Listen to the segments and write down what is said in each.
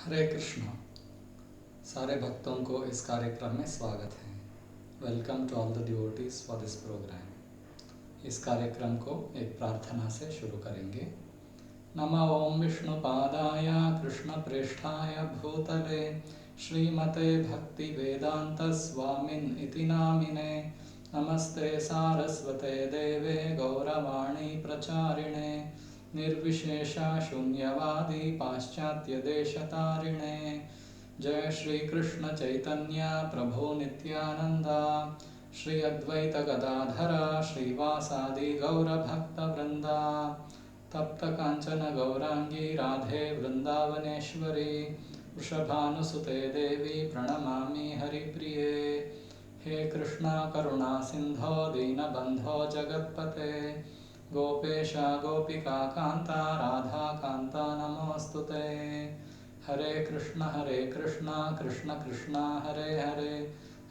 हरे कृष्णा। सारे भक्तों को इस कार्यक्रम में स्वागत है। Welcome to all the devotees for this programme. इस कार्यक्रम को एक प्रार्थना से शुरू करेंगे। नमः ओं विष्णुपादाय कृष्णप्रेष्ठाय भूतले श्रीमते भक्ति वेदांत स्वामिन् इति नामिने। नमस्ते सारस्वते देवे गौरवाणी प्रचारिणे निर्विशेषा शून्यवादी पाश्चात्य देशतारिणे। जय श्री कृष्ण चैतन्य प्रभु नित्यानंदा श्री अद्वैत गदाधर श्रीवासादि गौरभक्तवृंदा। तप्त कांचन गौरांगी राधे वृंदावनेश्वरी वृषभानुसुते देवी प्रणमामि हरिप्रिये। हे कृष्णा करुणा सिंधो दीनबंधो जगत्पते गोपेश गोपिका कांता राधा कांता नमोस्तुते। हरे कृष्ण कृष्ण कृष्ण हरे हरे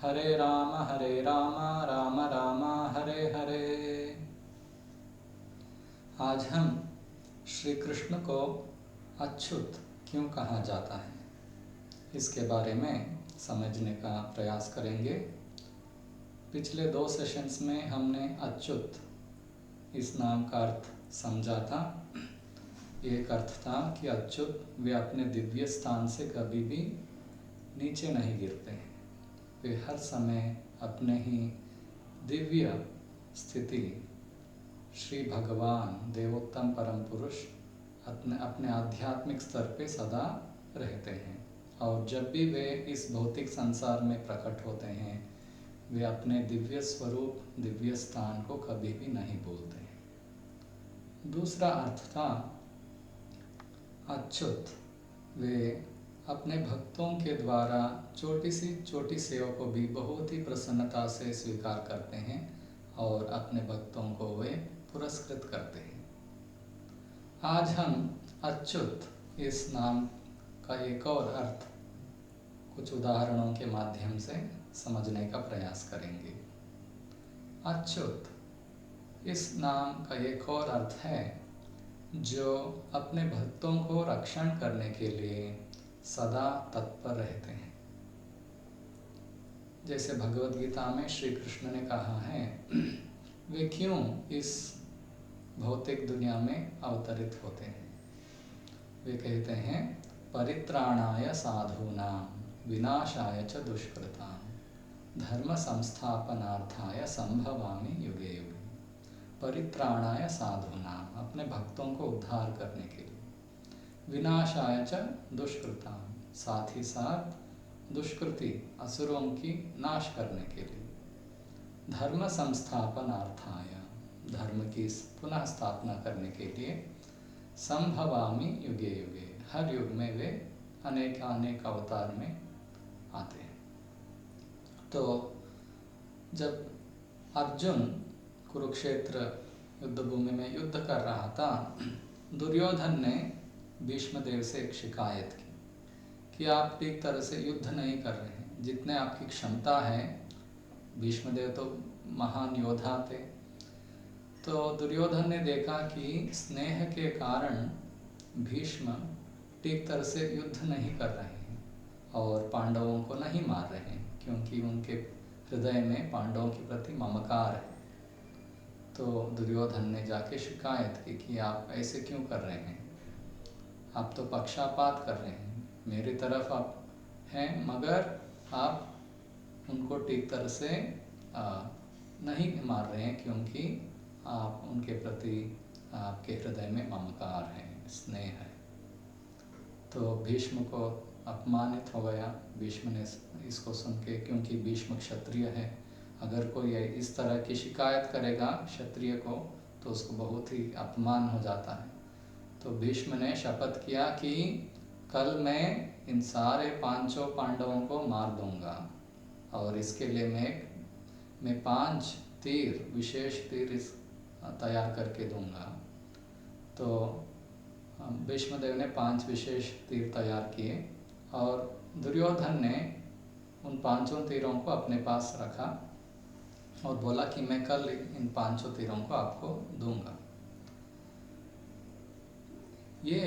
हरे राम राम राम हरे हरे। आज हम श्री कृष्ण को अच्युत क्यों कहा जाता है इसके बारे में समझने का प्रयास करेंगे। पिछले 2 सेशंस में हमने अच्युत इस नाम का अर्थ समझा था। एक अर्थ था कि अच्युत वे अपने दिव्य स्थान से कभी भी नीचे नहीं गिरते हैं, वे हर समय अपने ही दिव्य स्थिति श्री भगवान देवोत्तम परम पुरुष अपने आध्यात्मिक स्तर पे सदा रहते हैं। और जब भी वे इस भौतिक संसार में प्रकट होते हैं वे अपने दिव्य स्वरूप दिव्य स्थान को कभी भी नहीं भूलते हैं। दूसरा अर्थ था अच्युत वे अपने भक्तों के द्वारा छोटी सेवा को भी बहुत ही प्रसन्नता से स्वीकार करते हैं और अपने भक्तों को वे पुरस्कृत करते हैं। आज हम अच्युत इस नाम का एक और अर्थ कुछ उदाहरणों के माध्यम से समझने का प्रयास करेंगे। अच्युत इस नाम का एक और अर्थ है जो अपने भक्तों को रक्षण करने के लिए सदा तत्पर रहते हैं। जैसे भगवद गीता में श्री कृष्ण ने कहा है वे क्यों इस भौतिक दुनिया में अवतरित होते हैं। वे कहते हैं परित्राणाय साधूनां विनाशाय च दुष्कृतां धर्म संस्थापनार्थाय संभवामि युगे युगे। परित्राणाय साधूनां अपने भक्तों को उद्धार करने के लिए, विनाशाय च दुष्कृतां साथ ही साथ दुष्कृति असुरों की नाश करने के लिए, धर्म संस्थापनार्थाय धर्म की पुनः स्थापना करने के लिए, संभवामि युगे युगे हर युग में वे अनेक अवतार में आते हैं। तो जब अर्जुन कुरुक्षेत्र युद्ध भूमि में युद्ध कर रहा था, दुर्योधन ने भीष्मदेव से एक शिकायत की कि आप ठीक तरह से युद्ध नहीं कर रहे हैं, जितने आपकी क्षमता है। भीष्मदेव तो महान योद्धा थे। तो दुर्योधन ने देखा कि स्नेह के कारण भीष्म ठीक तरह से युद्ध नहीं कर रहे हैं और पांडवों को नहीं मार रहे हैं, क्योंकि उनके हृदय में पांडवों के प्रति ममकार है। तो दुर्योधन ने जाके शिकायत की कि आप ऐसे क्यों कर रहे हैं, आप तो पक्षपात कर रहे हैं, मेरी तरफ आप हैं मगर आप उनको ठीक तरह से नहीं मार रहे हैं, क्योंकि आप उनके प्रति आपके हृदय में ममकार है, स्नेह है। तो भीष्म को अपमानित हो गया। भीष्म ने इसको सुन के, क्योंकि भीष्म क्षत्रिय है, अगर कोई इस तरह की शिकायत करेगा क्षत्रिय को तो उसको बहुत ही अपमान हो जाता है। तो भीष्म ने शपथ किया कि कल मैं इन सारे 5 पांडवों को मार दूंगा और इसके लिए मैं 5 तीर विशेष तीर तैयार करके दूंगा। तो भीष्मदेव ने 5 विशेष तीर तैयार किए और दुर्योधन ने उन 5 तीरों को अपने पास रखा और बोला कि मैं कल इन 5 तीरों को आपको दूंगा। ये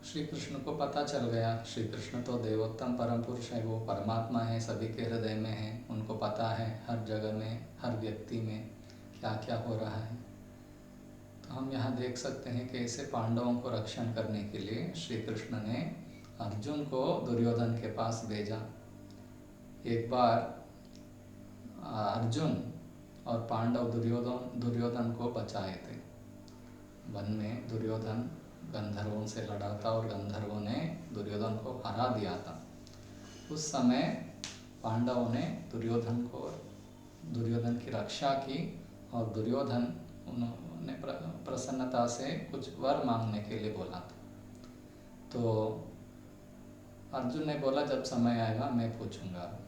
श्री कृष्ण को पता चल गया, श्री कृष्ण तो देवोत्तम परम पुरुष है, वो परमात्मा है, सभी के हृदय में है, उनको पता है हर जगह में, हर व्यक्ति में क्या क्या हो रहा है। तो हम यहाँ देख सकते हैं कि ऐसे पांडवों को रक्षण करने के लिए श्री कृष्ण ने अर्जुन को दुर्योधन के पास भेजा। एक बार अर्जुन और पांडव दुर्योधन को बचाए थे। वन में दुर्योधन गंधर्वों से लड़ा था और गंधर्वों ने दुर्योधन को हरा दिया था। उस समय पांडवों ने दुर्योधन की रक्षा की और दुर्योधन उन्होंने प्रसन्नता से कुछ वर मांगने के लिए बोला था। तो अर्जुन ने बोला जब समय आएगा मैं पूछूंगा।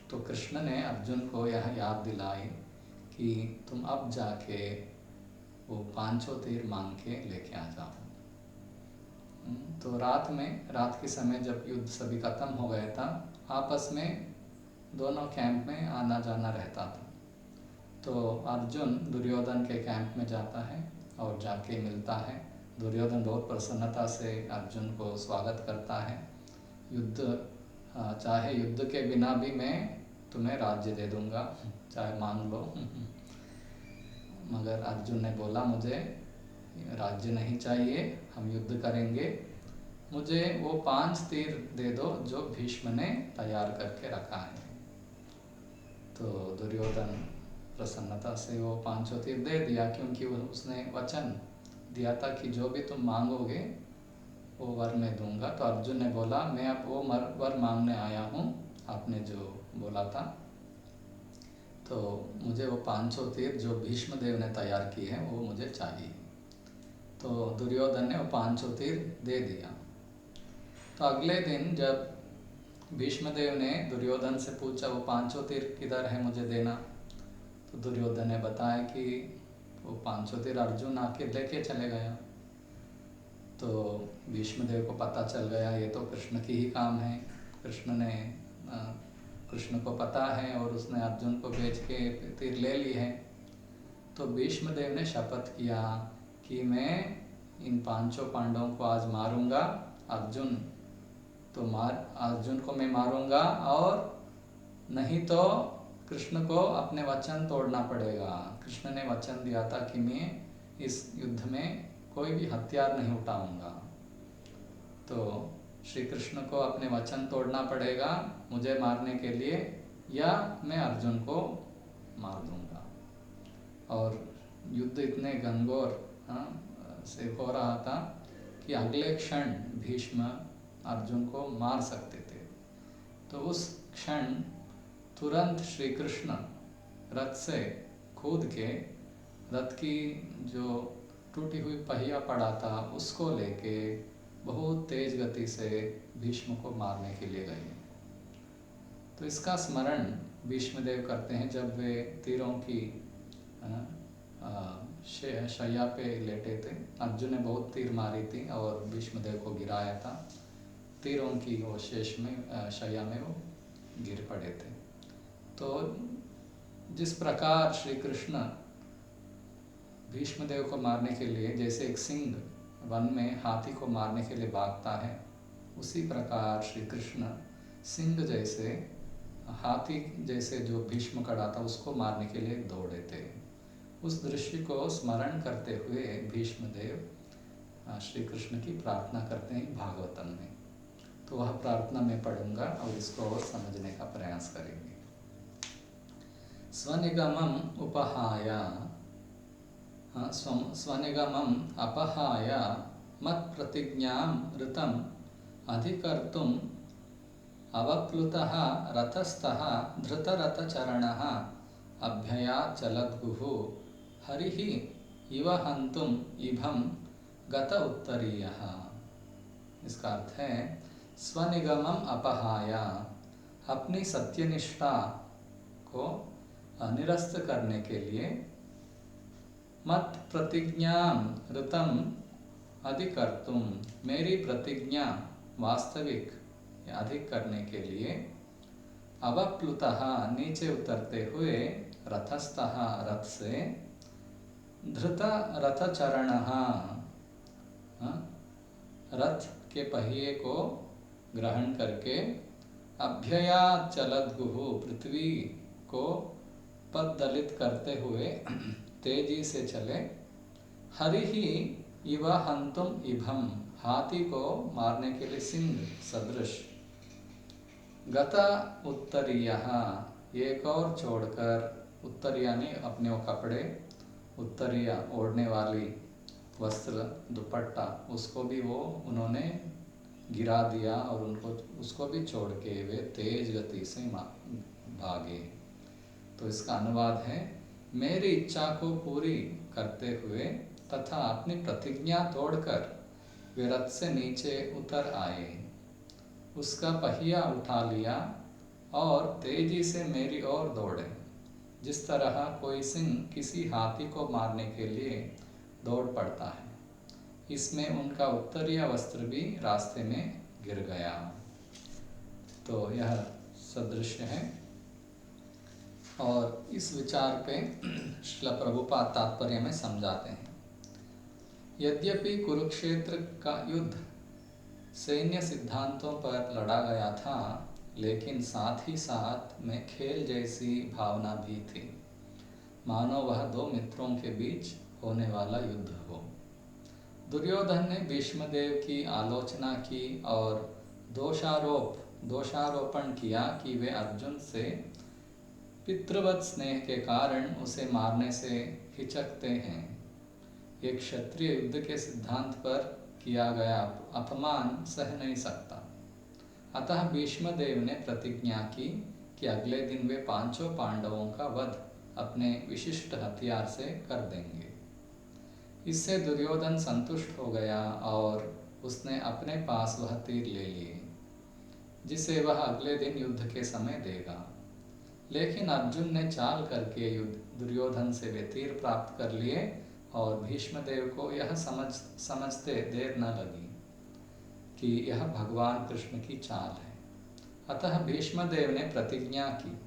तो कृष्ण ने अर्जुन को यह याद दिलाई कि तुम अब जाके वो 500 तीर मांग के लेके आ जाओ। तो रात के समय जब युद्ध सभी खत्म हो गया था, आपस में दोनों कैंप में आना जाना रहता था। तो अर्जुन दुर्योधन के कैंप में जाता है और जाके मिलता है। दुर्योधन बहुत प्रसन्नता से अर्जुन को स्वागत करता है। चाहे युद्ध के बिना भी मैं तुम्हें राज्य दे दूंगा, चाहे मांग लो। मगर अर्जुन ने बोला मुझे राज्य नहीं चाहिए, हम युद्ध करेंगे, मुझे वो 5 तीर दे दो जो भीष्म ने तैयार करके रखा है। तो दुर्योधन प्रसन्नता से वो 500 तीर दे दिया, क्योंकि उसने वचन दिया था कि जो भी तुम मांगोगे वो वर मैं दूंगा। तो अर्जुन ने बोला मैं अब वो वर मांगने आया हूँ, आपने जो बोला था, तो मुझे वो 500 तीर जो भीष्म देव ने तैयार की है वो मुझे चाहिए। तो दुर्योधन ने वो 500 तीर दे दिया। तो अगले दिन जब भीष्मदेव ने दुर्योधन से पूछा वो 500 तीर किधर है मुझे देना, तो दुर्योधन ने बताया कि वो 500 तीर अर्जुन आके लेके चले गया। तो भीष्मदेव को पता चल गया ये तो कृष्ण की ही काम है, कृष्ण को पता है और उसने अर्जुन को भेज के तीर ले ली है। तो भीष्मदेव ने शपथ किया कि मैं इन 500 पांडवों को आज मारूंगा, अर्जुन को मैं मारूंगा, और नहीं तो कृष्ण को अपने वचन तोड़ना पड़ेगा। कृष्ण ने वचन दिया था कि मैं इस युद्ध में कोई भी हथियार नहीं उठाऊंगा। तो श्री कृष्ण को अपने वचन तोड़ना पड़ेगा मुझे मारने के लिए, या मैं अर्जुन को मार दूंगा। और युद्ध इतने घनघोर से हो रहा था कि अगले क्षण भीष्म अर्जुन को मार सकते थे। तो उस क्षण तुरंत श्री कृष्ण रथ से कूद के रथ की जो टूटी हुई पहिया पड़ा था उसको लेके बहुत तेज गति से भीष्म को मारने के लिए गए। तो इसका स्मरण भीष्मदेव करते हैं जब वे तीरों की शैया पे लेटे थे। अर्जुन ने बहुत तीर मारी थी और भीष्मदेव को गिराया था। तीरों की वो शेष में शैया में वो गिर पड़े थे। तो जिस प्रकार श्री कृष्ण भीष्मदेव को मारने के लिए जैसे एक सिंह वन में हाथी को मारने के लिए भागता है, उसी प्रकार श्री कृष्ण सिंह जैसे हाथी जैसे जो भीष्म खड़ा था उसको मारने के लिए दौड़े थे। उस दृश्य को स्मरण करते हुए भीष्मदेव श्री कृष्ण की प्रार्थना करते हैं भागवतम में। तो वह प्रार्थना मैं पढ़ूंगा और इसको और समझने का प्रयास करेंगे। स्वनिगमं उपहाय स्वनिगमं अपहाय मत्प्रतिज्ञां ऋतम् अधिकर्तुम् अवप्लुतः रथस्थः धृतरथचरणः अभ्ययाचलद्गुः हरिः इव हन्तुम् इभं गत उत्तरीयः। इसका अर्थ है स्वनिगमं अपहाय, अपनी सत्यनिष्ठा को निरस्त करने के लिए, मत प्रतिज्ञां ऋतम् अधिकर्तुम, मेरी प्रतिज्ञा वास्तविक अधिक करने के लिए, अवप्लुतः नीचे उतरते हुए, रथस्थः रथ से, धृत रथचरणः रथ के पहिए को ग्रहण करके अभ्यया चलदगुहु पृथ्वी को पददलित करते हुए तेजी से चले। हरिहि इव हंतुम इभम, हाथी को मारने के लिए सिंह सदृश। गता उत्तरीयः, एक और छोड़कर, उत्तर यानी अपने वो कपड़े, उत्तरीय ओढ़ने वाली वस्त्र दुपट्टा, उसको भी वो उन्होंने गिरा दिया और उनको उसको भी छोड़ के वे तेज गति से भागे। तो इसका अनुवाद है, मेरी इच्छा को पूरी करते हुए तथा अपनी प्रतिज्ञा तोड़कर वे रथ से नीचे उतर आए, उसका पहिया उठा लिया और तेजी से मेरी ओर दौड़े, जिस तरह कोई सिंह किसी हाथी को मारने के लिए दौड़ पड़ता है। इसमें उनका उत्तरीय वस्त्र भी रास्ते में गिर गया। तो यह सदृश्य है और इस विचार पे श्रील प्रभुपाद तात्पर्य में समझाते हैं। यद्यपि कुरुक्षेत्र का युद्ध सैन्य सिद्धांतों पर लड़ा गया था, लेकिन साथ ही साथ में खेल जैसी भावना भी थी, मानो वह दो मित्रों के बीच होने वाला युद्ध हो। दुर्योधन ने भीष्मदेव की आलोचना की और दोषारोपण किया कि वे अर्जुन से पितृवत स्नेह के कारण उसे मारने से हिचकते हैं। एक क्षत्रिय युद्ध के सिद्धांत पर किया गया अपमान सह नहीं सकता। अतः भीष्मदेव ने प्रतिज्ञा की कि अगले दिन वे पांचों पांडवों का वध अपने विशिष्ट हथियार से कर देंगे। इससे दुर्योधन संतुष्ट हो गया और उसने अपने पास वह तीर ले लिए, जिसे वह अगले दिन युद्ध के समय देगा। लेकिन अर्जुन ने चाल करके दुर्योधन से वे तीर प्राप्त कर लिए और भीष्मदेव को यह समझते देर न लगी कि यह भगवान कृष्ण की चाल है। अतः भीष्मदेव ने प्रतिज्ञा की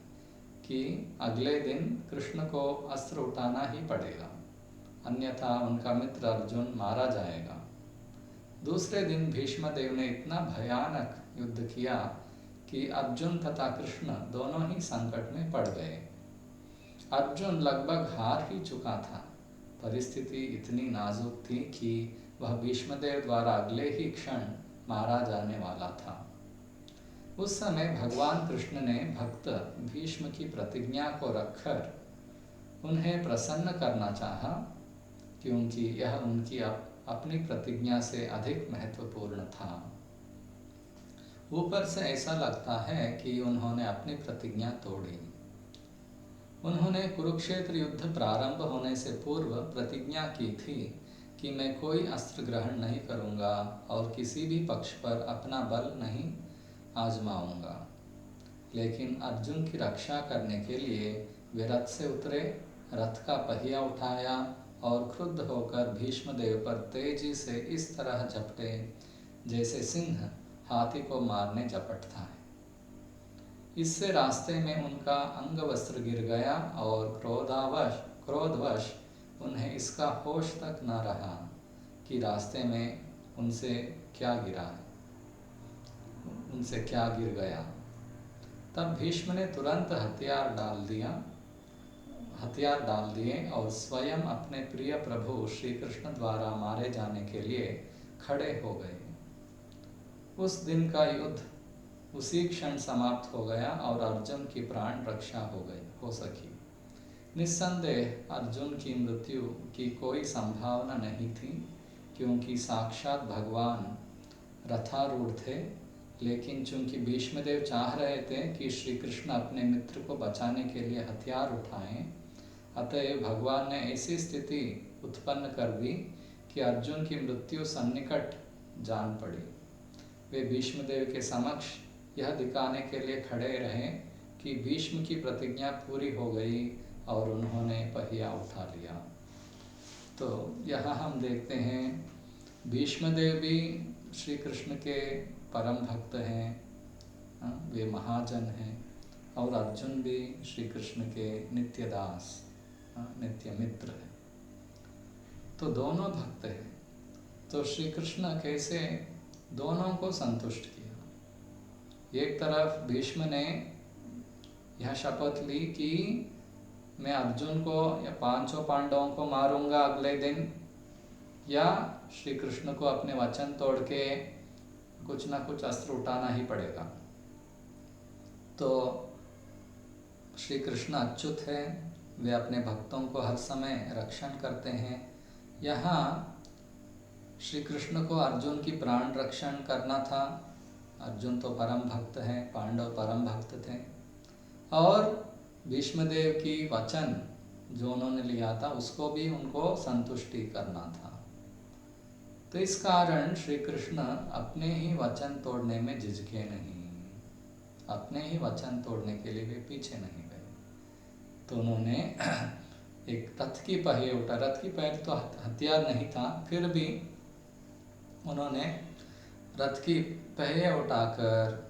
कि अगले दिन कृष्ण को अस्त्र उठाना ही पड़ेगा, अन्यथा उनका मित्र अर्जुन मारा जाएगा। दूसरे दिन भीष्मदेव ने इतना भयानक युद्ध किया कि अर्जुन तथा कृष्ण दोनों ही संकट में पड़ गए। अर्जुन लगभग हार ही चुका था। परिस्थिति इतनी नाजुक थी कि वह भीष्मदेव द्वारा अगले ही क्षण मारा जाने वाला था। उस समय भगवान कृष्ण ने भक्त भीष्म की प्रतिज्ञा को रखकर उन्हें प्रसन्न करना चाहा, क्योंकि यह उनकी अपनी प्रतिज्ञा से अधिक महत्वपूर्ण था। ऊपर से ऐसा लगता है कि उन्होंने अपनी प्रतिज्ञा तोड़ी। उन्होंने कुरुक्षेत्र युद्ध प्रारंभ होने से पूर्व प्रतिज्ञा की थी कि मैं कोई अस्त्र ग्रहण नहीं करूंगा और किसी भी पक्ष पर अपना बल नहीं आजमाऊंगा। लेकिन अर्जुन की रक्षा करने के लिए वे रथ से उतरे, रथ का पहिया उठाया और क्रुद्ध होकर भीष्मदेव पर तेजी से इस तरह झपटे जैसे सिंह हाथी को मारने झपटता है। इससे रास्ते में उनका अंग वस्त्र गिर गया और क्रोधवश उन्हें इसका होश तक न रहा कि रास्ते में उनसे क्या गिर गया। तब भीष्म ने तुरंत हथियार डाल दिए और स्वयं अपने प्रिय प्रभु श्री कृष्ण द्वारा मारे जाने के लिए खड़े हो गए। उस दिन का युद्ध उसी क्षण समाप्त हो गया और अर्जुन की प्राण रक्षा हो सकी। निस्संदेह अर्जुन की मृत्यु की कोई संभावना नहीं थी, क्योंकि साक्षात भगवान रथारूढ़ थे। लेकिन चूंकि भीष्मदेव चाह रहे थे कि श्री कृष्ण अपने मित्र को बचाने के लिए हथियार उठाएं, अतएव भगवान ने ऐसी स्थिति उत्पन्न कर दी कि अर्जुन की मृत्यु सन्निकट जान पड़ी। वे भीष्मदेव के समक्ष यह दिखाने के लिए खड़े रहे कि भीष्म की प्रतिज्ञा पूरी हो गई और उन्होंने पहिया उठा लिया। तो यहाँ हम देखते हैं भीष्मदेव भी श्री कृष्ण के परम भक्त हैं, वे महाजन हैं, और अर्जुन भी श्री कृष्ण के नित्य दास, नित्य मित्र हैं। तो दोनों भक्त हैं। तो श्री कृष्ण कैसे दोनों को संतुष्ट किया। एक तरफ भीष्म ने यह शपथ ली कि मैं अर्जुन को या पांचों पांडवों को मारूंगा अगले दिन, या श्री कृष्ण को अपने वचन तोड़ के कुछ ना कुछ अस्त्र उठाना ही पड़ेगा। तो श्री कृष्ण अच्युत है, वे अपने भक्तों को हर समय रक्षण करते हैं। यहाँ श्री कृष्ण को अर्जुन की प्राण रक्षण करना था। अर्जुन तो परम भक्त हैं, पांडव परम भक्त थे, और भीष्मदेव की वचन जो उन्होंने लिया था उसको भी उनको संतुष्टि करना था। तो इस कारण श्री कृष्ण अपने ही वचन तोड़ने में झिझके नहीं, अपने ही वचन तोड़ने के लिए वे पीछे नहीं गए। तो उन्होंने एक रथ की पहिए उठा, रथ की पहिए तो हथियार नहीं था, फिर भी उन्होंने रथ की पहिए उठाकर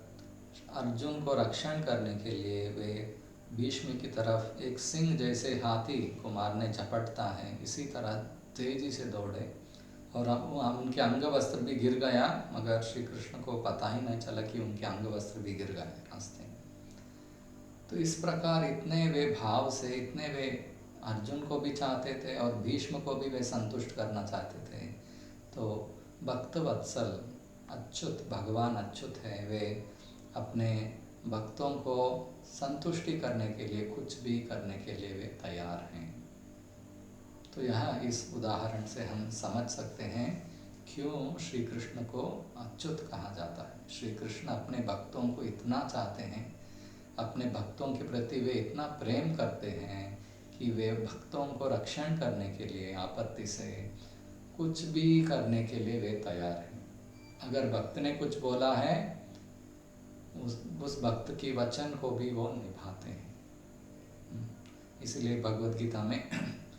अर्जुन को रक्षण करने के लिए वे भीष्म की तरफ एक सिंह जैसे हाथी को मारने झपटता है, इसी तरह तेजी से दौड़े, और उनके अंग वस्त्र भी गिर गया, मगर श्री कृष्ण को पता ही नहीं चला कि उनके अंग वस्त्र भी गिर गए रास्ते में। तो इस प्रकार इतने वे भाव से, इतने वे अर्जुन को भी चाहते थे और भीष्म को भी वे संतुष्ट करना चाहते थे। तो भक्त वत्सल अच्युत, भगवान अच्युत है, वे अपने भक्तों को संतुष्टि करने के लिए कुछ भी करने के लिए वे तैयार हैं। तो यह इस उदाहरण से हम समझ सकते हैं क्यों श्री कृष्ण को अच्युत कहा जाता है। श्री कृष्ण अपने भक्तों को इतना चाहते हैं, अपने भक्तों के प्रति वे इतना प्रेम करते हैं कि वे भक्तों को रक्षण करने के लिए, आपत्ति से कुछ भी करने के लिए वे तैयार हैं। अगर भक्त ने कुछ बोला है, उस भक्त की वचन को भी वो निभाते हैं। इसलिए भगवद गीता में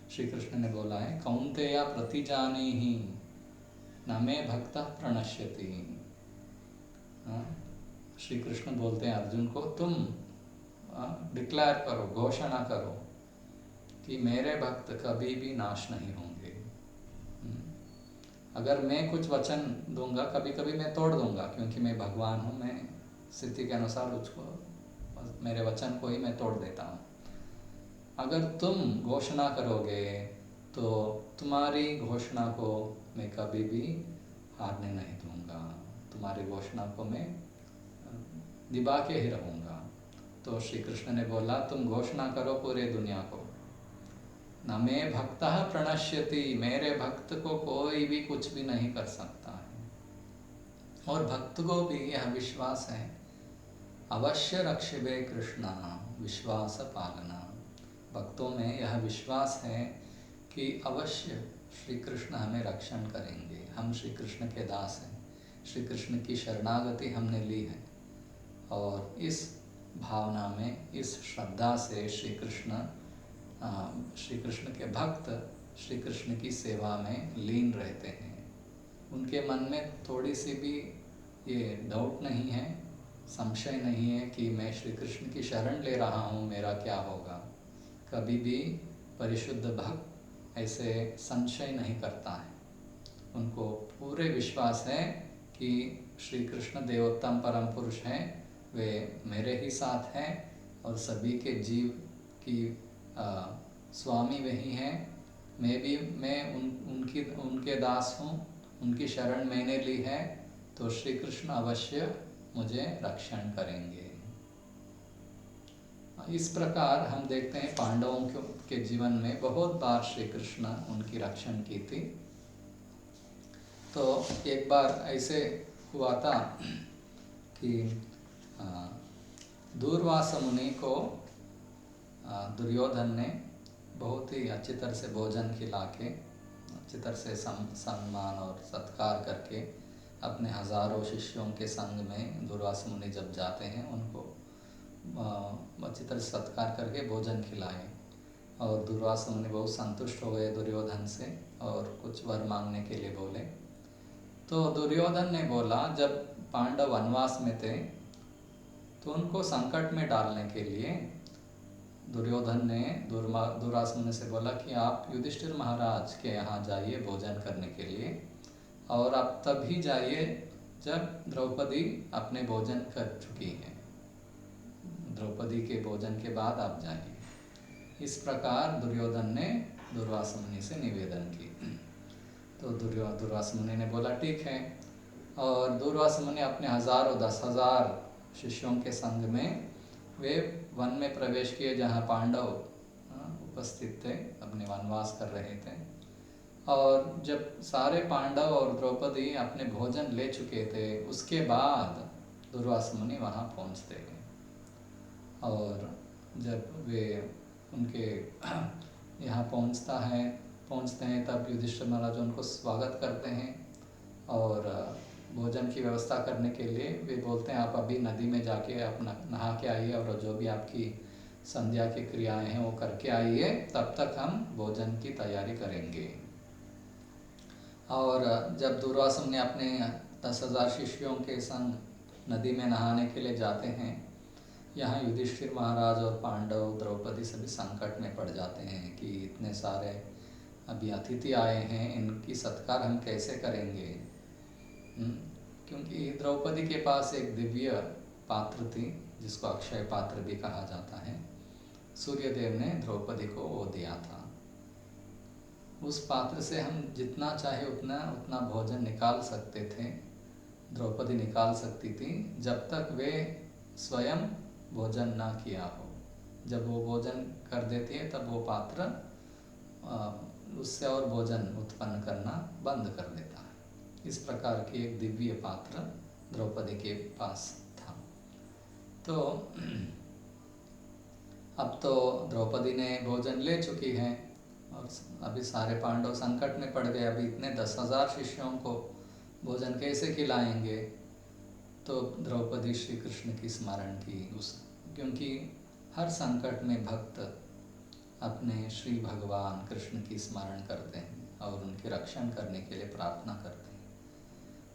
श्री कृष्ण ने बोला है, कौन्तेय प्रतिजानीहि न मे भक्तः प्रणश्यति। श्री कृष्ण बोलते हैं अर्जुन को, तुम डिक्लेयर करो, घोषणा करो कि मेरे भक्त कभी भी नाश नहीं होंगे। अगर मैं कुछ वचन दूंगा, कभी कभी मैं तोड़ दूंगा, क्योंकि मैं भगवान हूँ, मैं स्थिति के अनुसार उसको, मेरे वचन को ही मैं तोड़ देता हूँ। अगर तुम घोषणा करोगे तो तुम्हारी घोषणा को मैं कभी भी हारने नहीं दूंगा, तुम्हारी घोषणा को मैं निभा के ही रहूँगा। तो श्री कृष्ण ने बोला, तुम घोषणा करो पूरे दुनिया को, न मे भक्तः प्रणश्यति, मेरे भक्त को कोई भी कुछ भी नहीं कर सकता है। और भक्त को भी यह विश्वास है, अवश्य रक्षिबे कृष्ण विश्वास पालना। भक्तों में यह विश्वास है कि अवश्य श्री कृष्ण हमें रक्षण करेंगे, हम श्री कृष्ण के दास हैं, श्री कृष्ण की शरणागति हमने ली है। और इस भावना में, इस श्रद्धा से श्री कृष्ण के भक्त श्री कृष्ण की सेवा में लीन रहते हैं। उनके मन में थोड़ी सी भी ये डाउट नहीं है, संशय नहीं है कि मैं श्री कृष्ण की शरण ले रहा हूँ, मेरा क्या होगा। कभी भी परिशुद्ध भक्त ऐसे संशय नहीं करता है। उनको पूरे विश्वास है कि श्री कृष्ण देवोत्तम परम पुरुष हैं, वे मेरे ही साथ हैं और सभी के जीव की स्वामी वही हैं। मैं उनके दास हूँ, उनकी शरण मैंने ली है, तो श्री कृष्ण अवश्य मुझे रक्षण करेंगे। इस प्रकार हम देखते हैं पांडवों के जीवन में बहुत बार श्री कृष्ण उनकी रक्षण की थी। तो एक बार ऐसे हुआ था कि दूर्वास मुनि को दुर्योधन ने बहुत ही अच्छी तरह से भोजन खिला के, अच्छी तरह से सम्मान और सत्कार करके अपने हजारों शिष्यों के संग में दुर्वास मुनि जब जाते हैं, उनको अच्छी तरह से सत्कार करके भोजन खिलाए। और दुर्वास मुनि बहुत संतुष्ट हो गए दुर्योधन से और कुछ वर मांगने के लिए बोले। तो दुर्योधन ने बोला, जब पांडव वनवास में थे तो उनको संकट में डालने के लिए दुर्योधन ने दुर्वास मुनि से बोला कि आप युधिष्ठिर महाराज के यहाँ जाइए भोजन करने के लिए, और आप तभी जाइए जब द्रौपदी अपने भोजन कर चुकी है, द्रौपदी के भोजन के बाद आप जाइए। इस प्रकार दुर्योधन ने दुर्वासा मुनि से निवेदन की। तो दुर्वासा मुनि ने बोला ठीक है, और दुर्वासा मुनि अपने हजारों 10,000 शिष्यों के संग में वे वन में प्रवेश किए जहाँ पांडव उपस्थित थे, अपने वनवास कर रहे थे। और जब सारे पांडव और द्रौपदी अपने भोजन ले चुके थे, उसके बाद दुर्वासा मुनि वहाँ पहुँचते हैं। और जब वे उनके यहाँ पहुँचते हैं तब युधिष्ठिर महाराज उनको स्वागत करते हैं और भोजन की व्यवस्था करने के लिए वे बोलते हैं आप अभी नदी में जाके अपना नहा के आइए और जो भी आपकी संध्या की क्रियाएं हैं वो करके आइए, तब तक हम भोजन की तैयारी करेंगे। और जब दुर्वासा मुनि अपने 10,000 शिष्यों के संग नदी में नहाने के लिए जाते हैं, यहाँ युधिष्ठिर महाराज और पांडव द्रौपदी सभी संकट में पड़ जाते हैं कि इतने सारे अभी अतिथि आए हैं, इनकी सत्कार हम कैसे करेंगे। क्योंकि द्रौपदी के पास एक दिव्य पात्र थी जिसको अक्षय पात्र भी कहा जाता है। सूर्यदेव ने द्रौपदी को वो दिया था। उस पात्र से हम जितना चाहे उतना भोजन निकाल सकते थे, द्रौपदी निकाल सकती थी, जब तक वे स्वयं भोजन ना किया हो। जब वो भोजन कर देती है तब वो पात्र उससे और भोजन उत्पन्न करना बंद कर देता है। इस प्रकार की एक दिव्य पात्र द्रौपदी के पास था। तो अब तो द्रौपदी ने भोजन ले चुकी है और अभी सारे पांडव संकट में पड़ गए। अभी इतने 10,000 शिष्यों को भोजन कैसे खिलाएंगे। तो द्रौपदी श्री कृष्ण की स्मरण की, क्योंकि हर संकट में भक्त अपने श्री भगवान कृष्ण की स्मरण करते हैं और उनके रक्षण करने के लिए प्रार्थना करते हैं।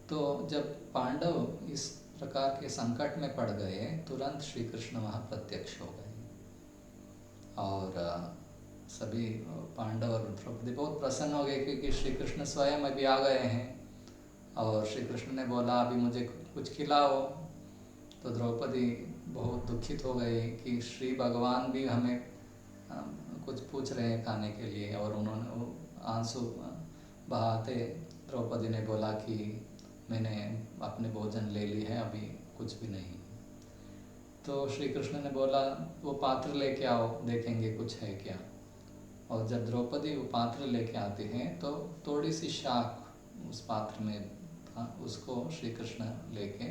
तो जब पांडव इस प्रकार के संकट में पड़ गए, तुरंत श्री कृष्ण वहाँ प्रत्यक्ष हो गए और सभी पांडव और द्रौपदी बहुत प्रसन्न हो गए क्योंकि श्री कृष्ण स्वयं अभी आ गए हैं। और श्री कृष्ण ने बोला अभी मुझे कुछ खिलाओ। तो द्रौपदी बहुत दुखित हो गई कि श्री भगवान भी हमें कुछ पूछ रहे हैं खाने के लिए, और उन्होंने आंसू बहाते द्रौपदी ने बोला कि मैंने अपने भोजन ले ली है, अभी कुछ भी नहीं। तो श्री कृष्ण ने बोला वो पात्र लेके आओ, देखेंगे कुछ है क्या। और जब द्रौपदी वो पात्र लेके आते हैं तो थोड़ी सी शाख उस पात्र में था, उसको श्री कृष्ण लेके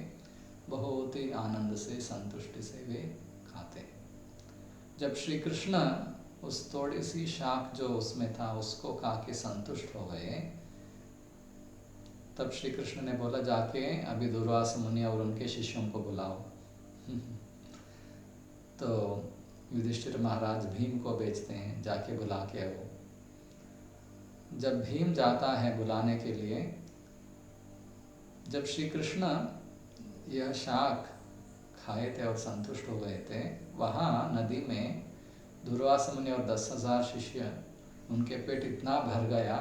बहुत ही आनंद से संतुष्टि से वे खाते हैं। जब श्री कृष्ण उस थोड़ी सी शाख जो उसमें था उसको खा के संतुष्ट हो गए, तब श्री कृष्ण ने बोला जाके अभी दुर्वासा मुनि और उनके शिष्यों को बुलाओ। तो युधिष्ठिर महाराज भीम को भेजते हैं जाके बुला के आओ। जब भीम जाता है बुलाने के लिए, जब श्री कृष्ण यह शाख खाए थे और संतुष्ट हो गए थे, वहाँ नदी में दुर्वासा मुनि और 10,000 शिष्य, उनके पेट इतना भर गया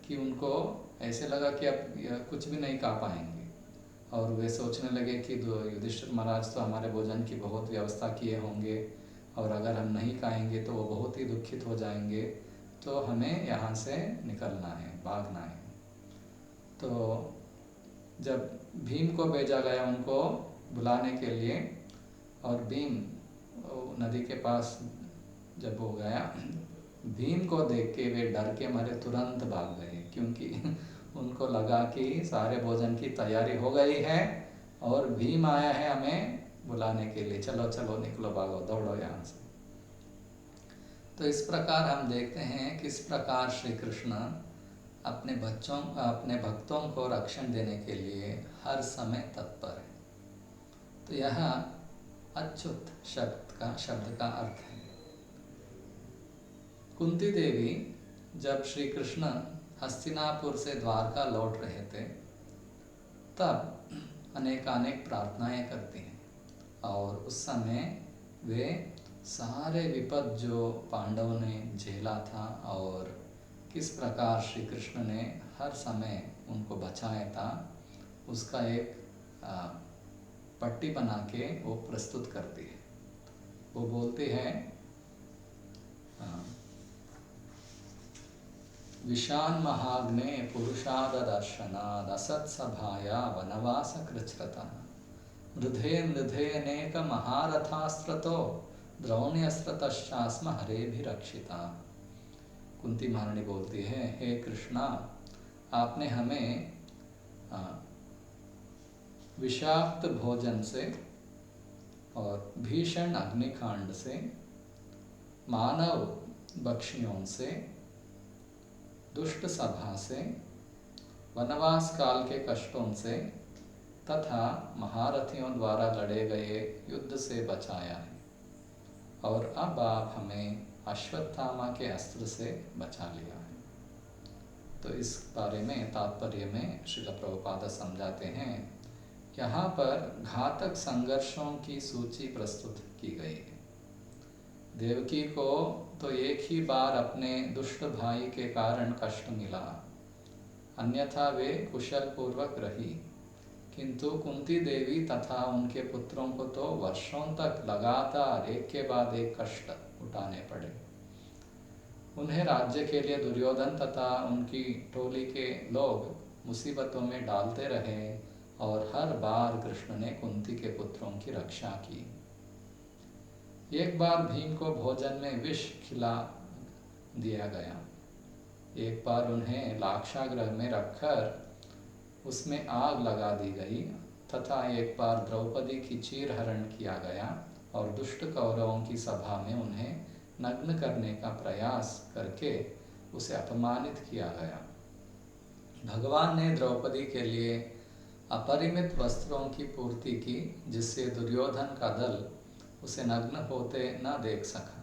कि उनको ऐसे लगा कि अब यह कुछ भी नहीं खा पाएंगे। और वे सोचने लगे कि युधिष्ठिर महाराज तो हमारे भोजन की बहुत व्यवस्था किए होंगे और अगर हम नहीं खाएंगे तो वो बहुत ही दुखित हो जाएंगे, तो हमें यहाँ से निकलना है, भागना है। तो जब भीम को भेजा गया उनको बुलाने के लिए, और भीम नदी के पास जब हो गया, भीम को देख के वे डर के मारे तुरंत भाग गए, क्योंकि उनको लगा कि सारे भोजन की तैयारी हो गई है और भीम आया है हमें बुलाने के लिए, चलो चलो निकलो, भागो, दौड़ो यहाँ से। तो इस प्रकार हम देखते हैं किस प्रकार श्री कृष्ण अपने भक्तों को रक्षण देने के लिए हर समय तत्पर है। तो यह अच्युत शब्द का अर्थ है। कुंती देवी जब श्री कृष्ण हस्तिनापुर से द्वारका लौट रहे थे, तब अनेक प्रार्थनाएं करती हैं, और उस समय वे सारे विपद जो पांडवों ने झेला था और किस प्रकार श्री कृष्ण ने हर समय उनको बचाया था, उसका एक पट्टी बना के वो प्रस्तुत करती है। वो बोलती है विशान महाग्ने पुरुषाद दर्शनाद असत्सभाया वनवास कृच्छ्रता मृधे मृधे अनेक महारथास्त्रतो द्रोण्यस्त्रतश्चास्म हरेभिरक्षिता। कुंती महारानी बोलती है, हे कृष्णा, आपने हमें विषाक्त भोजन से और भीषण अग्निकांड से, मानव बक्षियों से, दुष्ट सभा से, वनवास काल के कष्टों से तथा महारथियों द्वारा लड़े गए युद्ध से बचाया है, और अब आप हमें अश्वत्थामा के अस्त्र से बचा लिया है। तो इस बारे में तात्पर्य में श्रील प्रभुपाद समझाते हैं, यहाँ पर घातक संघर्षों की सूची प्रस्तुत की गई है। देवकी को तो एक ही बार अपने दुष्ट भाई के कारण कष्ट मिला, अन्यथा वे कुशल पूर्वक रही, किंतु कुंती देवी तथा उनके पुत्रों को तो वर्षों तक लगातार एक के बाद एक कष्ट उठाने पड़े। उन्हें राज्य के लिए दुर्योधन तथा उनकी टोली के लोग मुसीबतों में डालते रहे, और हर बार कृष्ण ने कुंती के पुत्रों की रक्षा की। एक बार भीम को भोजन में विष खिला दिया गया। एक बार उन्हें लाक्षागृह में रखकर उसमें आग लगा दी गई, तथा एक बार द्रौपदी की चीरहरण किया गया और दुष्ट कौरवों की सभा में उन्हें नग्न करने का प्रयास करके उसे अपमानित किया गया। भगवान ने द्रौपदी के लिए अपरिमित वस्त्रों की पूर्ति की, जिससे दुर्योधन का दल उसे नग्न होते न देख सका।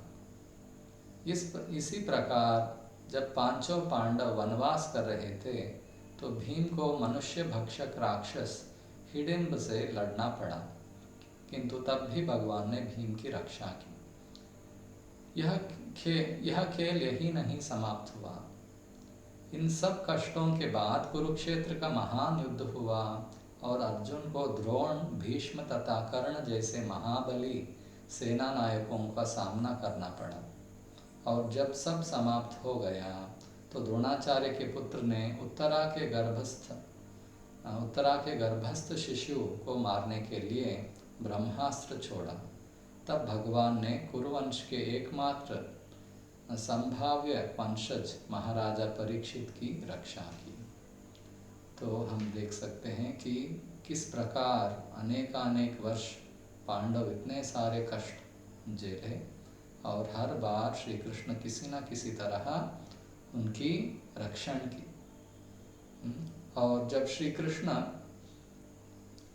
इसी प्रकार जब पांचों पांडव वनवास कर रहे थे, तो भीम को मनुष्य भक्षक राक्षस हिडिंब से लड़ना पड़ा, किंतु तब भी भगवान ने भीम की रक्षा की। यह खेल यही नहीं समाप्त हुआ। इन सब कष्टों के बाद कुरुक्षेत्र का महान युद्ध हुआ, और अर्जुन को द्रोण, भीष्म तथा कर्ण जैसे महाबली सेना नायकों का सामना करना पड़ा। और जब सब समाप्त हो गया, तो द्रोणाचार्य के पुत्र ने उत्तरा के गर्भस्थ शिशु को मारने के लिए ब्रह्मास्त्र छोड़ा। तब भगवान ने कुरुवंश के एकमात्र संभाव्य वंशज महाराजा परीक्षित की रक्षा की। तो हम देख सकते हैं कि किस प्रकार अनेकानेक वर्ष पांडव इतने सारे कष्ट झेले, और हर बार श्री कृष्ण किसी न किसी तरह उनकी रक्षण की। और जब श्री कृष्ण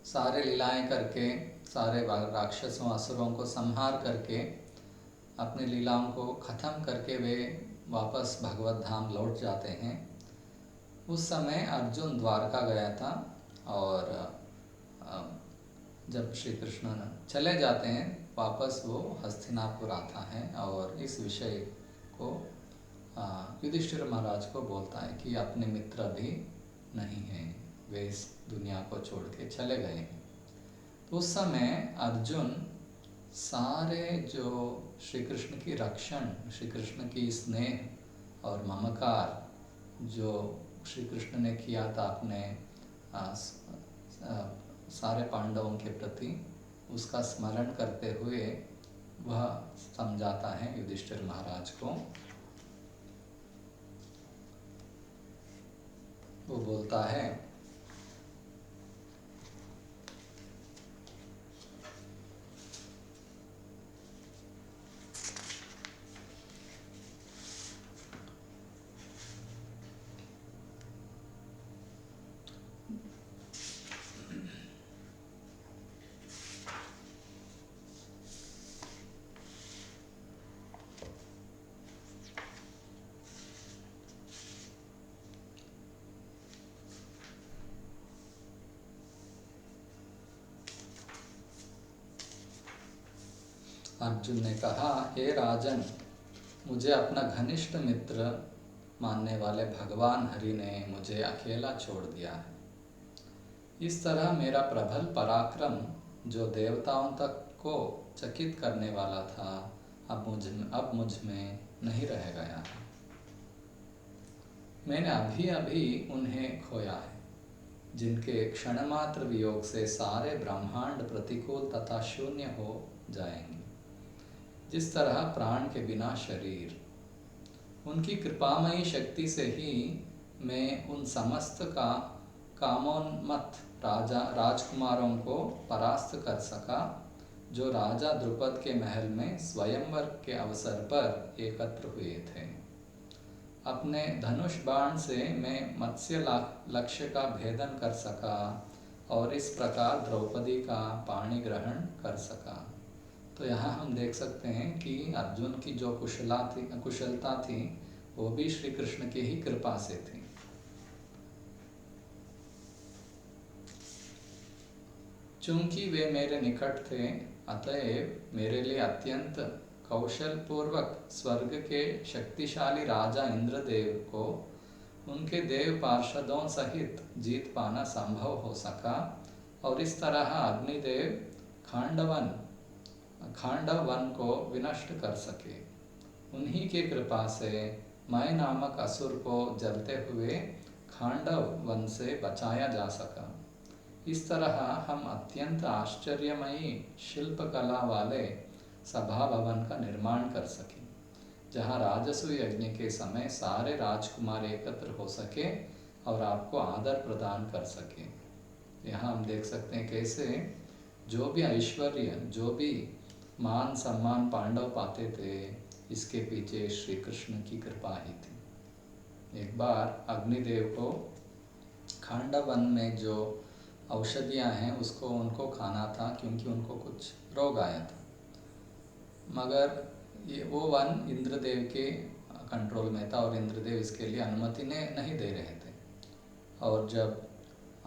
सारे लीलाएं करके, सारे राक्षसों असुरों को संहार करके, अपनी लीलाओं को ख़त्म करके वे वापस भगवत धाम लौट जाते हैं, उस समय अर्जुन द्वारका गया था। और जब श्री कृष्ण चले जाते हैं वापस, वो हस्तिनापुर आता है और इस विषय को युधिष्ठिर महाराज को बोलता है कि अपने मित्र भी नहीं हैं, वे इस दुनिया को छोड़ के चले गए हैं। तो उस समय अर्जुन सारे जो श्री कृष्ण की रक्षण, श्री कृष्ण की स्नेह और ममकार जो श्री कृष्ण ने किया था अपने सारे पांडवों के प्रति, उसका स्मरण करते हुए वह समझाता है युधिष्ठिर महाराज को। वो बोलता है, अर्जुन ने कहा, हे राजन, मुझे अपना घनिष्ठ मित्र मानने वाले भगवान हरि ने मुझे अकेला छोड़ दिया है। इस तरह मेरा प्रबल पराक्रम जो देवताओं तक को चकित करने वाला था अब मुझ में नहीं रह गया है। मैंने अभी अभी उन्हें खोया है जिनके क्षणमात्र वियोग से सारे ब्रह्मांड प्रतिकूल तथा शून्य हो जाएंगे। जिस तरह प्राण के बिना शरीर, उनकी कृपामयी शक्ति से ही मैं उन समस्त कामोन्मत्त राजकुमारों को परास्त कर सका जो राजा द्रुपद के महल में स्वयंवर के अवसर पर एकत्र हुए थे। अपने धनुष बाण से मैं मत्स्य लक्ष्य का भेदन कर सका और इस प्रकार द्रौपदी का पाणी ग्रहण कर सका। तो यहाँ हम देख सकते हैं कि अर्जुन की जो कुशलता थी वो भी श्री कृष्ण की ही कृपा से थी। चूंकि वे मेरे निकट थे, अतएव मेरे लिए अत्यंत कौशल पूर्वक स्वर्ग के शक्तिशाली राजा इंद्रदेव को उनके देव पार्षदों सहित जीत पाना संभव हो सका और इस तरह अग्निदेव खांडव वन को विनष्ट कर सके। उन्हीं की कृपा से मैं नामक असुर को जलते हुए खांडव वन से बचाया जा सका। इस तरह हम अत्यंत आश्चर्यमयी शिल्प कला वाले सभा भवन का निर्माण कर सके जहाँ राजसूय यज्ञ के समय सारे राजकुमार एकत्र हो सके और आपको आदर प्रदान कर सके। यहाँ हम देख सकते हैं कैसे जो भी ऐश्वर्य, जो भी मान सम्मान पांडव पाते थे, इसके पीछे श्री कृष्ण की कृपा ही थी। एक बार अग्निदेव को खांडव वन में जो औषधियाँ हैं उसको उनको खाना था क्योंकि उनको कुछ रोग आया था, मगर ये वो वन इंद्रदेव के कंट्रोल में था और इंद्रदेव इसके लिए अनुमति नहीं दे रहे थे। और जब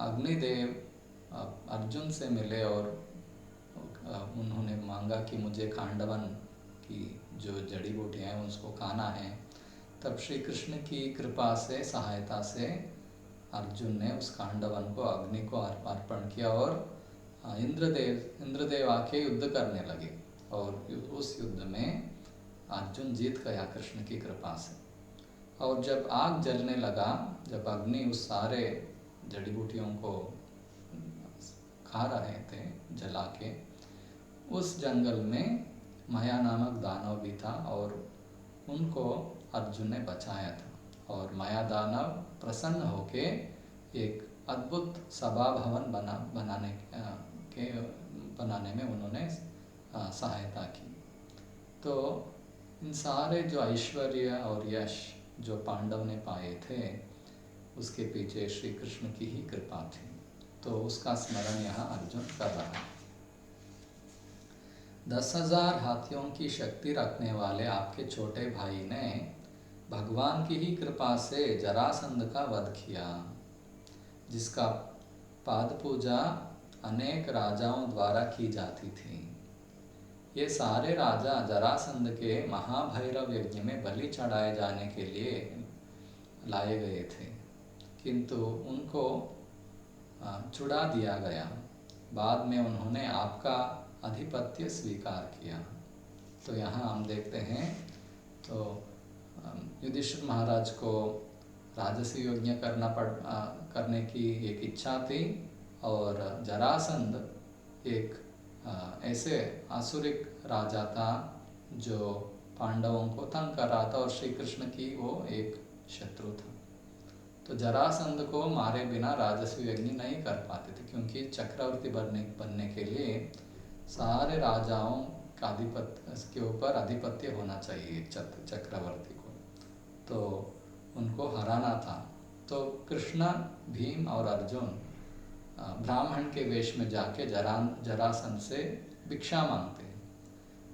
अग्निदेव अर्जुन से मिले और उन्होंने मांगा कि मुझे खांडवन की जो जड़ी बूटियाँ हैं उसको खाना है, तब श्री कृष्ण की कृपा से, सहायता से अर्जुन ने उस खांडवन को अग्नि को अर्पण किया और इंद्रदेव आके युद्ध करने लगे और उस युद्ध में अर्जुन जीत गया कृष्ण की कृपा से। और जब आग जलने लगा, जब अग्नि उस सारे जड़ी बूटियों को खा रहे थे जला के, उस जंगल में माया नामक दानव भी था और उनको अर्जुन ने बचाया था। और माया दानव प्रसन्न होके एक अद्भुत सभा भवन बनाने में उन्होंने सहायता की। तो इन सारे जो ऐश्वर्य और यश जो पांडव ने पाए थे उसके पीछे श्री कृष्ण की ही कृपा थी। तो उसका स्मरण यहाँ अर्जुन कर रहा है। 10,000 हाथियों की शक्ति रखने वाले आपके छोटे भाई ने भगवान की ही कृपा से जरासंध का वध किया, जिसका पाद पूजा अनेक राजाओं द्वारा की जाती थी। ये सारे राजा जरासंध के महाभैरव यज्ञ में बलि चढ़ाए जाने के लिए लाए गए थे, किंतु उनको छुड़ा दिया गया। बाद में उन्होंने आपका आधिपत्य स्वीकार किया। तो यहाँ हम देखते हैं तो युधिष्ठिर महाराज को राजसी यज्ञ करने की एक इच्छा थी और जरासंध एक ऐसे आसुरिक राजा था जो पांडवों को तंग कर रहा था और श्री कृष्ण की वो एक शत्रु था। तो जरासंध को मारे बिना राजस्व यज्ञ नहीं कर पाते थे, क्योंकि चक्रवर्ती बनने के लिए सारे राजाओं का के ऊपर आधिपत्य होना चाहिए चक्रवर्ती को, तो उनको हराना था। तो कृष्ण, भीम और अर्जुन ब्राह्मण के वेश में जाके जरासंध से भिक्षा मांगते हैं।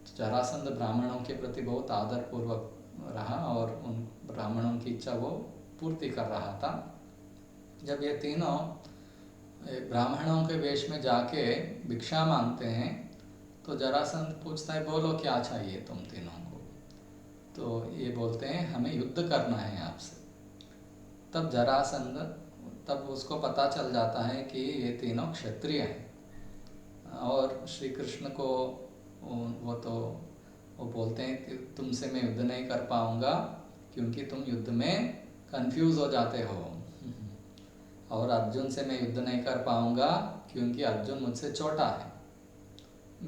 तो जरासंध ब्राह्मणों के प्रति बहुत आदरपूर्वक रहा और उन ब्राह्मणों की इच्छा वो पूर्ति कर रहा था। जब ये तीनों ब्राह्मणों के वेश में जाके भिक्षा मांगते हैं तो जरासंध पूछता है, बोलो क्या चाहिए तुम तीनों को? तो ये बोलते हैं, हमें युद्ध करना है आपसे। तब जरासंध तब उसको पता चल जाता है कि ये तीनों क्षत्रिय हैं। और श्री कृष्ण को वो बोलते हैं कि तुमसे मैं युद्ध नहीं कर पाऊंगा क्योंकि तुम युद्ध में कंफ्यूज हो जाते हो। और अर्जुन से मैं युद्ध नहीं कर पाऊंगा क्योंकि अर्जुन मुझसे छोटा है।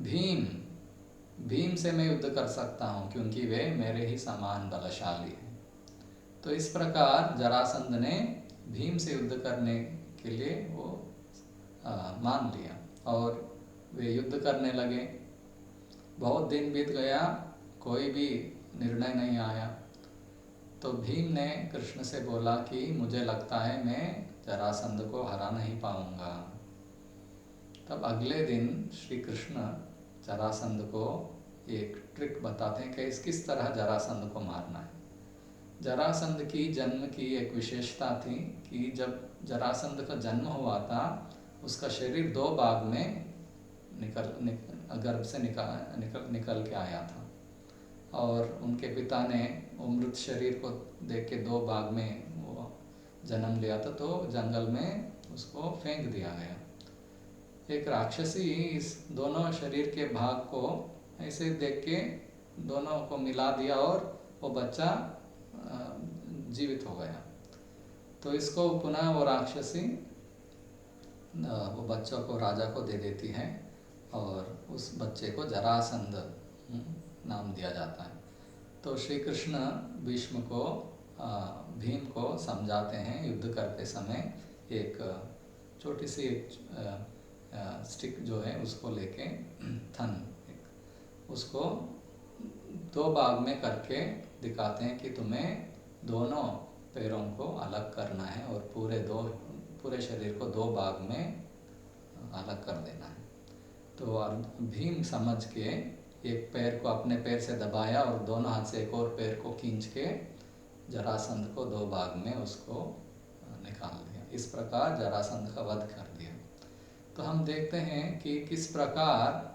भीम से मैं युद्ध कर सकता हूँ क्योंकि वे मेरे ही समान बलशाली हैं। तो इस प्रकार जरासंध ने भीम से युद्ध करने के लिए वो मान लिया और वे युद्ध करने लगे। बहुत दिन बीत गया, कोई भी निर्णय नहीं आया। तो भीम ने कृष्ण से बोला कि मुझे लगता है मैं जरासंध को हरा नहीं पाऊंगा। तब अगले दिन श्री कृष्ण जरासंध को एक ट्रिक बताते हैं कि किस तरह जरासंध को मारना है। जरासंध की जन्म की एक विशेषता थी कि जब जरासंध का जन्म हुआ था उसका शरीर 2 भाग में गर्भ से निकल के आया था और उनके पिता ने मृत शरीर को देख के 2 भाग में वो जन्म लिया था, तो जंगल में उसको फेंक दिया गया। एक राक्षसी इस दोनों शरीर के भाग को ऐसे देख के दोनों को मिला दिया और वो बच्चा जीवित हो गया। तो इसको पुनः वो राक्षसी वो बच्चों को राजा को दे देती है और उस बच्चे को जरासंध नाम दिया जाता है। तो श्री कृष्ण भीष्म को भीम को समझाते हैं युद्ध करते समय एक छोटी सी स्टिक जो है उसको लेके उसको 2 भाग में करके दिखाते हैं कि तुम्हें दोनों पैरों को अलग करना है और पूरे शरीर को 2 भाग में अलग कर देना है। तो भीम समझ के एक पैर को अपने पैर से दबाया और दोनों हाथ से एक और पैर को खींच के जरासंध को 2 भाग में उसको निकाल दिया। इस प्रकार जरासंध का वध कर दिया। तो हम देखते हैं कि किस प्रकार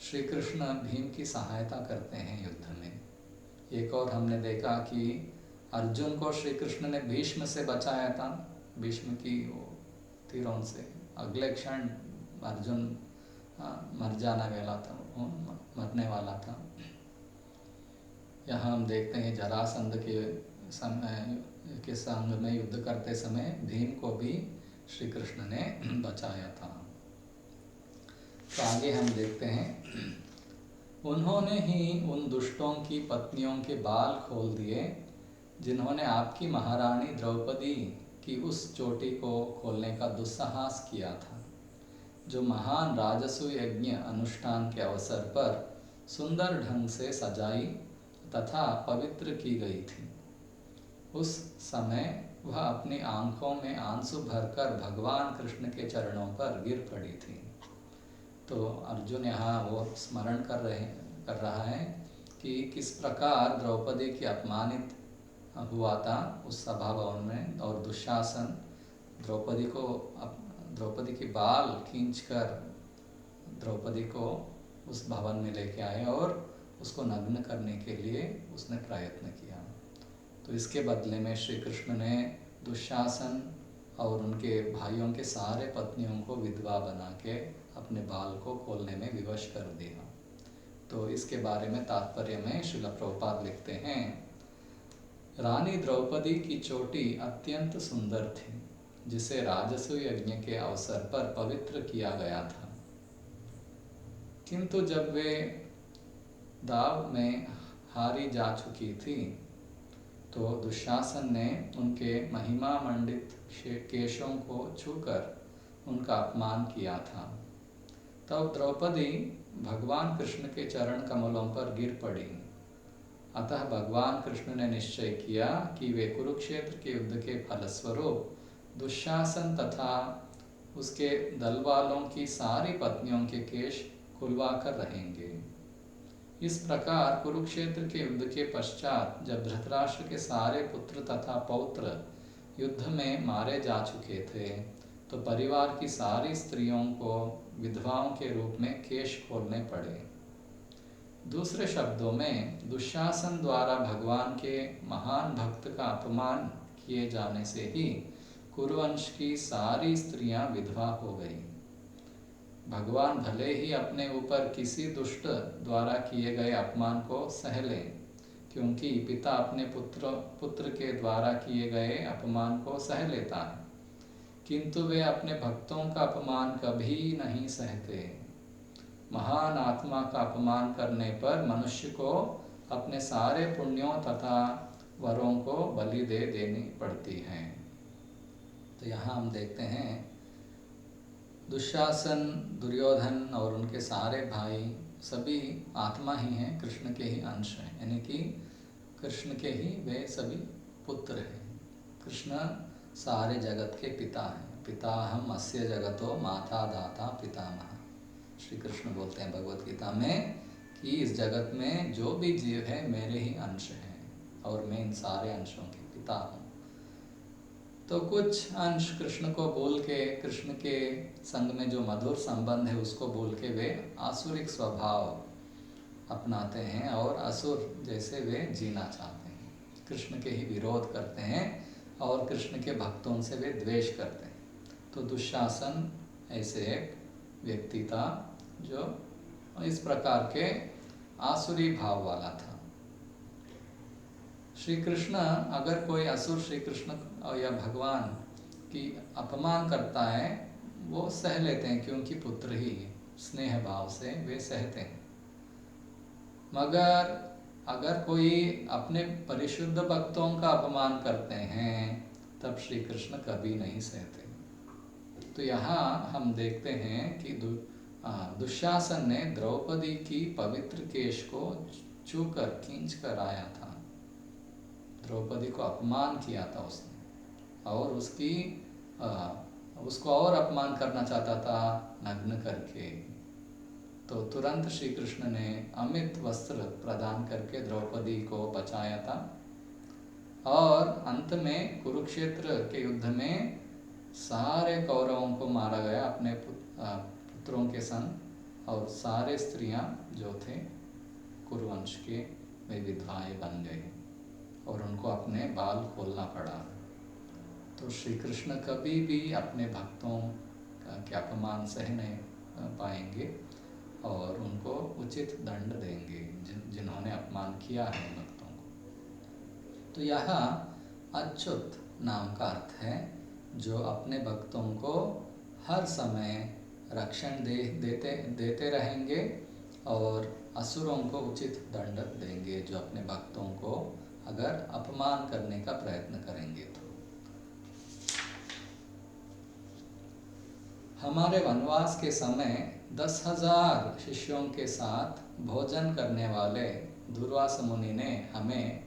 श्री कृष्ण भीम की सहायता करते हैं युद्ध में। एक और हमने देखा कि अर्जुन को श्री कृष्ण ने भीष्म से बचाया था, भीष्म की तीरों से। अगले क्षण अर्जुन मरने वाला था। यहाँ हम देखते हैं जरासंध के संग में युद्ध करते समय भीम को भी श्री कृष्ण ने बचाया था। तो आगे हम देखते हैं, उन्होंने ही उन दुष्टों की पत्नियों के बाल खोल दिए जिन्होंने आपकी महारानी द्रौपदी की उस चोटी को खोलने का दुस्साहस किया था, जो महान राजसूय यज्ञ अनुष्ठान के अवसर पर सुंदर ढंग से सजाई तथा पवित्र की गई थी। उस समय वह अपनी आंखों में आंसू भरकर भगवान कृष्ण के चरणों पर गिर पड़ी थी। तो अर्जुन यहाँ वो स्मरण कर रहा है कि किस प्रकार द्रौपदी की अपमानित हुआ था उस सभा भवन में, और दुशासन द्रौपदी की बाल खींचकर द्रौपदी को उस भवन में लेके आए और उसको नग्न करने के लिए उसने प्रयत्न किया। तो इसके बदले में श्री कृष्ण ने दुशासन और उनके भाइयों के सारे पत्नियों को विधवा बना के अपने बाल को खोलने में विवश कर दिया। तो इसके बारे में तात्पर्य में श्रील प्रभुपाद लिखते हैं, रानी द्रौपदी की चोटी अत्यंत सुंदर थी, जिसे राजसूय यज्ञ के अवसर पर पवित्र किया गया था। किंतु जब वे दाव में हारी जा चुकी थी तो दुशासन ने उनके महिमा मंडित केशों को छूकर उनका अपमान किया था। तब द्रौपदी भगवान कृष्ण के चरण कमलों पर गिर पड़ी। अतः भगवान कृष्ण ने निश्चय किया कि वे कुरुक्षेत्र के युद्ध के फलस्वरूप दुशासन तथा उसके दल वालों की सारी पत्नियों के केश खुलवा कर रहेंगे। इस प्रकार कुरुक्षेत्र के युद्ध के पश्चात जब धृतराष्ट्र के सारे पुत्र तथा पौत्र युद्ध में मारे जा चुके थे, तो परिवार की सारी स्त्रियों को विधवाओं के रूप में केश खोलने पड़े। दूसरे शब्दों में, दुशासन द्वारा भगवान के महान भक्त का अपमान किए जाने से ही कुरुवंश की सारी स्त्रियां विधवा हो गई। भगवान भले ही अपने ऊपर किसी दुष्ट द्वारा किए गए अपमान को सह लें, क्योंकि पिता अपने पुत्र के द्वारा किए गए अपमान को सह लेता है, किंतु वे अपने भक्तों का अपमान कभी नहीं सहते। महान आत्मा का अपमान करने पर मनुष्य को अपने सारे पुण्यों तथा वरों को बलि दे देनी पड़ती हैं। तो यहाँ हम देखते हैं दुशासन, दुर्योधन और उनके सारे भाई सभी आत्मा ही हैं, कृष्ण के ही अंश हैं, यानी कि कृष्ण के ही वे सभी पुत्र हैं। कृष्ण सारे जगत के पिता हैं। पिता हम अस्य जगतो माता दाता पितामह। श्री कृष्ण बोलते हैं भगवत गीता में कि इस जगत में जो भी जीव है मेरे ही अंश हैं और मैं इन सारे अंशों के पिता हूँ। तो कुछ अंश कृष्ण को बोल के, कृष्ण के संग में जो मधुर संबंध है उसको बोल के वे आसुरिक स्वभाव अपनाते हैं और असुर जैसे वे जीना चाहते हैं, कृष्ण के ही विरोध करते हैं और कृष्ण के भक्तों से वे द्वेष करते हैं। तो दुशासन ऐसे एक व्यक्ति था जो इस प्रकार के आसुरी भाव वाला था। श्री कृष्ण, अगर कोई असुर श्री कृष्ण या भगवान की अपमान करता है वो सह लेते हैं, क्योंकि पुत्र ही स्नेह भाव से वे सहते हैं। मगर अगर कोई अपने परिशुद्ध भक्तों का अपमान करते हैं तब श्री कृष्ण कभी नहीं सहते। तो यहाँ हम देखते हैं कि दुशासन ने द्रौपदी की पवित्र केश को छूकर खींच कर आया था। द्रौपदी को अपमान किया था उसने और उसको और अपमान करना चाहता था नग्न करके। तो तुरंत श्री कृष्ण ने अमित वस्त्र प्रदान करके द्रौपदी को बचाया था और अंत में कुरुक्षेत्र के युद्ध में सारे कौरवों को मारा गया अपने पुत्रों के संग, और सारे स्त्रियां जो थे कुरुवंश के वे विधवाएं बन गए और उनको अपने बाल खोलना पड़ा। तो श्री कृष्ण कभी भी अपने भक्तों के अपमान सह नहीं पाएंगे और उनको उचित दंड देंगे जिन्होंने अपमान किया है भक्तों को। तो यह अच्युत नाम का अर्थ है, जो अपने भक्तों को हर समय रक्षण देते रहेंगे और असुरों को उचित दंड देंगे जो अपने भक्तों को अगर अपमान करने का प्रयत्न करेंगे तो। हमारे वनवास के समय 10,000 शिष्यों के साथ भोजन करने वाले दुर्वासा मुनि ने हमें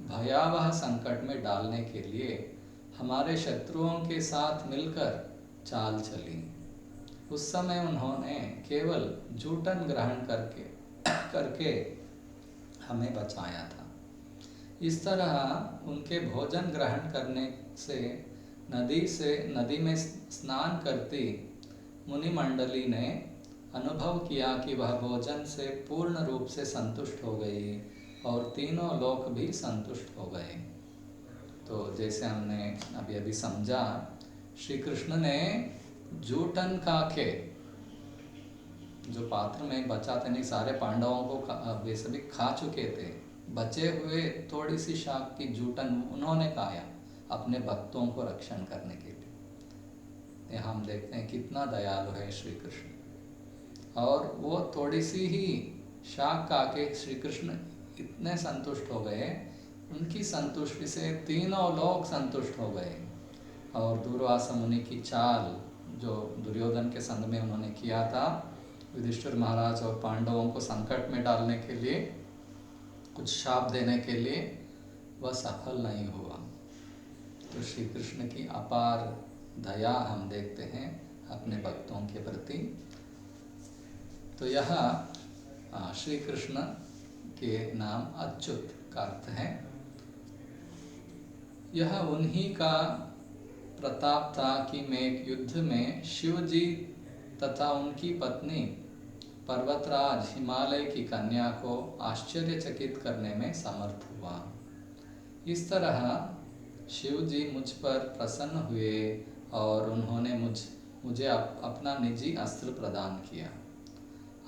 भयावह संकट में डालने के लिए हमारे शत्रुओं के साथ मिलकर चाल चली। उस समय उन्होंने केवल जूठन ग्रहण करके हमें बचाया था। इस तरह उनके भोजन ग्रहण करने से नदी में स्नान करती मुनि मंडली ने अनुभव किया कि वह भोजन से पूर्ण रूप से संतुष्ट हो गई और तीनों लोक भी संतुष्ट हो गए। तो जैसे हमने अभी समझा, श्री कृष्ण ने जूठन खा के, जो पात्र में बचा था, नहीं सारे पांडवों को वे सभी खा चुके थे, बचे हुए थोड़ी सी शाक की जूठन उन्होंने खाया अपने भक्तों को रक्षण करने के लिए। यहाँ हम देखते हैं कितना दयालु है श्री कृष्ण। और वो थोड़ी सी ही शाक खा के श्री कृष्ण इतने संतुष्ट हो गए, उनकी संतुष्टि से तीनों लोग संतुष्ट हो गए। और दुर्वासा मुनि की चाल जो दुर्योधन के संग में उन्होंने किया था, युधिष्ठिर महाराज और पांडवों को संकट में डालने के लिए, कुछ शाप देने के लिए, वह सफल नहीं हुआ। तो श्री कृष्ण की अपार दया हम देखते हैं अपने भक्तों के प्रति। तो यह श्री कृष्ण के नाम अच्युत का अर्थ है। यह उन्हीं का प्रताप था कि मैं एक युद्ध में शिव जी तथा उनकी पत्नी पर्वतराज हिमालय की कन्या को आश्चर्यचकित करने में समर्थ हुआ। इस तरह शिव जी मुझ पर प्रसन्न हुए और उन्होंने मुझे अपना निजी अस्त्र प्रदान किया।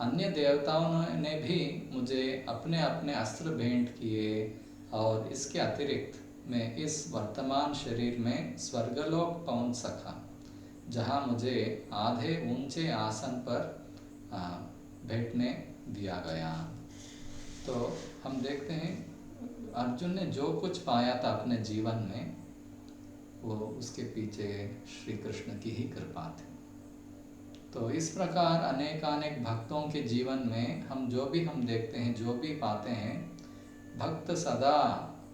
अन्य देवताओं ने भी मुझे अपने अपने अस्त्र भेंट किए और इसके अतिरिक्त मैं इस वर्तमान शरीर में स्वर्गलोक पहुंच सका, जहां मुझे आधे ऊंचे आसन पर बैठने दिया गया। तो हम देखते हैं अर्जुन ने जो कुछ पाया था अपने जीवन में, वो उसके पीछे श्री कृष्ण की ही कृपा थी। तो इस प्रकार अनेकानेक भक्तों के जीवन में हम जो भी हम देखते हैं, जो भी पाते हैं, भक्त सदा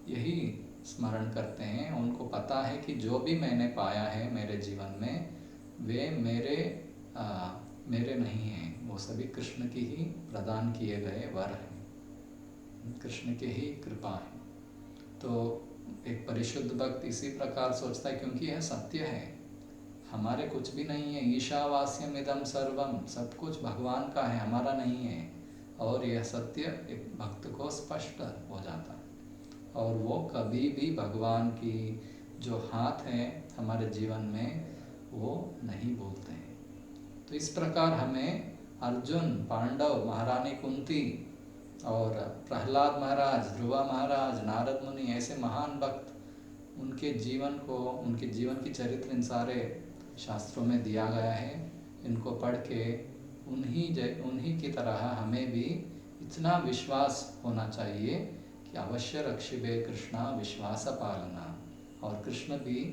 यही स्मरण करते हैं। उनको पता है कि जो भी मैंने पाया है मेरे जीवन में, वे मेरे नहीं हैं, वो सभी कृष्ण की ही प्रदान किए गए वर हैं, कृष्ण के ही कृपा है। तो एक परिशुद्ध भक्त इसी प्रकार सोचता है, क्योंकि यह सत्य है, हमारे कुछ भी नहीं है। ईशावास्यम इदम सर्वम, सब कुछ भगवान का है, हमारा नहीं है। और यह सत्य एक भक्त को स्पष्ट हो जाता है और वो कभी भी भगवान की जो हाथ है हमारे जीवन में, वो नहीं भूलते हैं। तो इस प्रकार हमें अर्जुन, पांडव, महारानी कुंती और प्रहलाद महाराज, ध्रुवा महाराज, नारद मुनि, ऐसे महान भक्त, उनके जीवन को, उनके जीवन की चरित्र इन सारे शास्त्रों में दिया गया है। इनको पढ़ के उन्हीं की तरह हमें भी इतना विश्वास होना चाहिए कि अवश्य रक्षिबे कृष्णा विश्वास पालना। और कृष्ण भी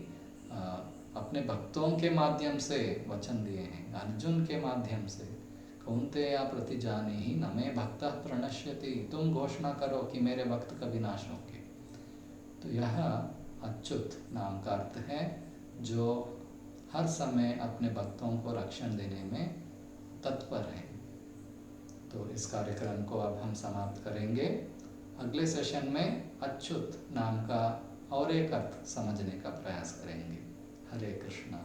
अपने भक्तों के माध्यम से वचन दिए हैं, अर्जुन के माध्यम से, कौन्तेय प्रतिजानीहि न मे भक्तः प्रणश्यति, तुम घोषणा करो कि मेरे भक्त कभी नाश होंगे। तो यह अच्युत नाम का अर्थ है, जो हर समय अपने भक्तों को रक्षण देने में तत्पर है। तो इस कार्यक्रम को अब हम समाप्त करेंगे। अगले सेशन में अच्युत नाम का और एक अर्थ समझने का प्रयास करेंगे। हरे कृष्णा।